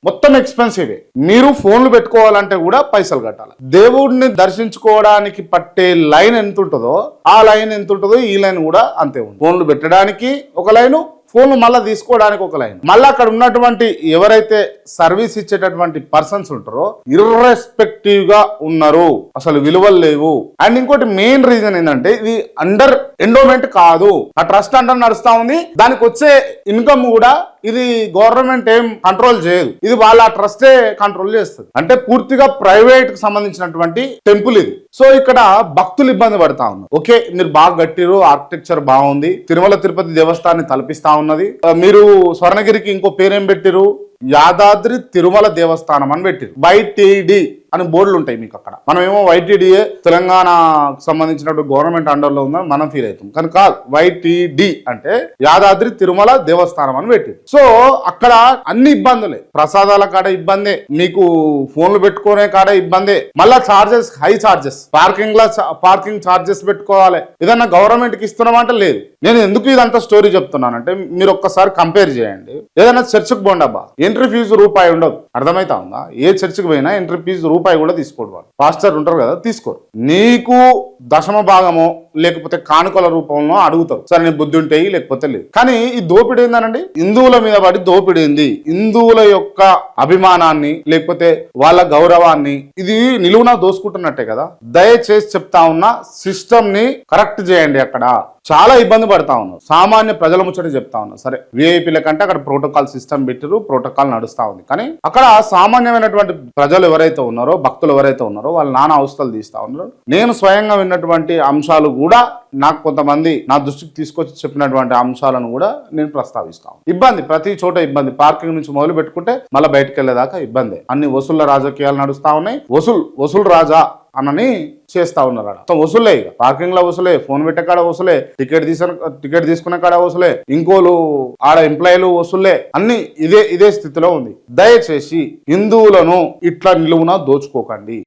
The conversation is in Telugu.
మొత్తం ఎక్స్పెన్సివ్. మీరు ఫోన్లు పెట్టుకోవాలంటే కూడా పైసలు కట్టాలి. దేవుడిని దర్శించుకోవడానికి పట్టే లైన్ ఎంత ఉంటుందో ఆ లైన్ ఎంత ఉంటుందో ఈ లైన్ కూడా అంతే ఉంది. ఫోన్లు పెట్టడానికి ఒక లైను, ఫోన్లు మళ్ళీ తీసుకోవడానికి ఒక లైన్. మళ్ళీ అక్కడ ఉన్నటువంటి ఎవరైతే సర్వీస్ ఇచ్చేటటువంటి పర్సన్స్ ఉంటారో ఇర్రెస్పెక్టివ్ గా ఉన్నారు, అసలు విలువలు లేవు. అండ్ ఇంకోటి మెయిన్ రీజన్ ఏంటంటే ఇది అండర్ ఎండోమెంట్ కాదు, ఆ ట్రస్ట్ అండర్ నడుస్తా ఉంది. దానికి వచ్చే ఇన్కమ్ కూడా ఇది గవర్నమెంట్ ఏం కంట్రోల్ చేయదు, ఇది వాళ్ళ ట్రస్టే కంట్రోల్ చేస్తుంది. అంటే పూర్తిగా ప్రైవేట్ కి సంబంధించినటువంటి టెంపుల్ ఇది. సో ఇక్కడ భక్తులు ఇబ్బంది పడతా ఉన్నారు. ఓకే, మీరు బాగా కట్టిరు, ఆర్కిటెక్చర్ బాగుంది, తిరుమల తిరుపతి దేవస్థానాన్ని తలపిస్తా ఉన్నది. మీరు స్వర్ణగిరికి ఇంకో పేరేం పెట్టిరు, యాదాద్రి తిరుమల దేవస్థానం అని పెట్టిరు. YTD అని బోర్డులు ఉంటాయి మీకు అక్కడ. మనం ఏమో YTDA తెలంగాణకు సంబంధించినటువంటి గవర్నమెంట్ అండర్ లో ఉందని మనం ఫీల్ అవుతాం, కానీ కాదు. YTD అంటే యాదాద్రి తిరుమల దేవస్థానం అని పెట్టి. సో అక్కడ అన్ని ఇబ్బందులే, ప్రసాదాల కాడ ఇబ్బందే, మీకు ఫోన్లు పెట్టుకునే కాడ ఇబ్బందే, మళ్ళా charges high charges, parking charges పెట్టుకోవాలి. ఏదన్నా గవర్నమెంట్ కి ఇస్తున్నామంటే లేదు. నేను ఎందుకు ఇదంతా స్టోరీ చెప్తున్నానంటే మీరు ఒక్కసారి కంపేర్ చేయండి. ఏదైనా చర్చికి పోండబ్బా, ఎంట్రీ ఫీజు రూపాయి ఉండదు. అర్థమైతా ఉందా? ఏ చర్చికి పోయినా ఎంట్రీ ఫీజు రూపాయి కూడా తీసుకోడు. వాళ్ళు పాస్టర్ ఉంటారు కదా, తీసుకోరు. నీకు దశమ భాగమో లేకపోతే కానుకల రూపంలో అడుగుతారు. సరే నీ బుద్ధి ఉంటే లేకపోతే లేదు. కానీ ఈ దోపిడీ ఏందనండి, హిందువుల మీద పడి దోపిడీ ఏంది, హిందువుల యొక్క అభిమానాన్ని లేకపోతే వాళ్ళ గౌరవాన్ని ఇది నిలువునా దోసుకుంటున్నట్టే కదా. దయచేసి చెప్తా ఉన్నా, సిస్టమ్ ని కరెక్ట్ చేయండి. అక్కడ చాలా ఇబ్బంది పడతా ఉన్నారు. సామాన్య ప్రజల ముచ్చట చెప్తా ఉన్నా. సరే విఐపీల కంటే అక్కడ ప్రోటోకాల్ సిస్టమ్ పెట్టిరు, ప్రోటోకాల్ నడుస్తా ఉంది. కానీ అక్కడ సామాన్యమైనటువంటి ప్రజలు ఎవరైతే ఉన్నారో, భక్తులు ఎవరైతే ఉన్నారో వాళ్ళు నానా అవస్థలు తీస్తా ఉన్నారు. నేను స్వయంగా విన్నటువంటి అంశాలు కూడా నాకు కొంతమంది నా దృష్టికి తీసుకొచ్చి చెప్పినటువంటి అంశాలను కూడా నేను ప్రస్తావిస్తాను. ఇబ్బంది ప్రతి చోట ఇబ్బంది. పార్కింగ్ నుంచి మొదలు పెట్టుకుంటే మళ్ళీ బయటకు వెళ్ళేదాకా ఇబ్బంది. అన్ని వసూళ్ల రాజకీయాలు నడుస్తా ఉన్నాయి. వసూలు రాజా అనని చేస్తా ఉన్నారు. అక్కడ వసూలే, ఇక పార్కింగ్ లో వసూలే, ఫోన్ పెట్టే కాడ వసూలే, టికెట్ తీసుకునే కాడ వసూలే, ఇంకోలు ఆడ ఎంప్లాయీలు వసూలే, అన్ని ఇదే స్థితిలో ఉంది. దయచేసి హిందువులను ఇట్లా నిలువున దోచుకోకండి.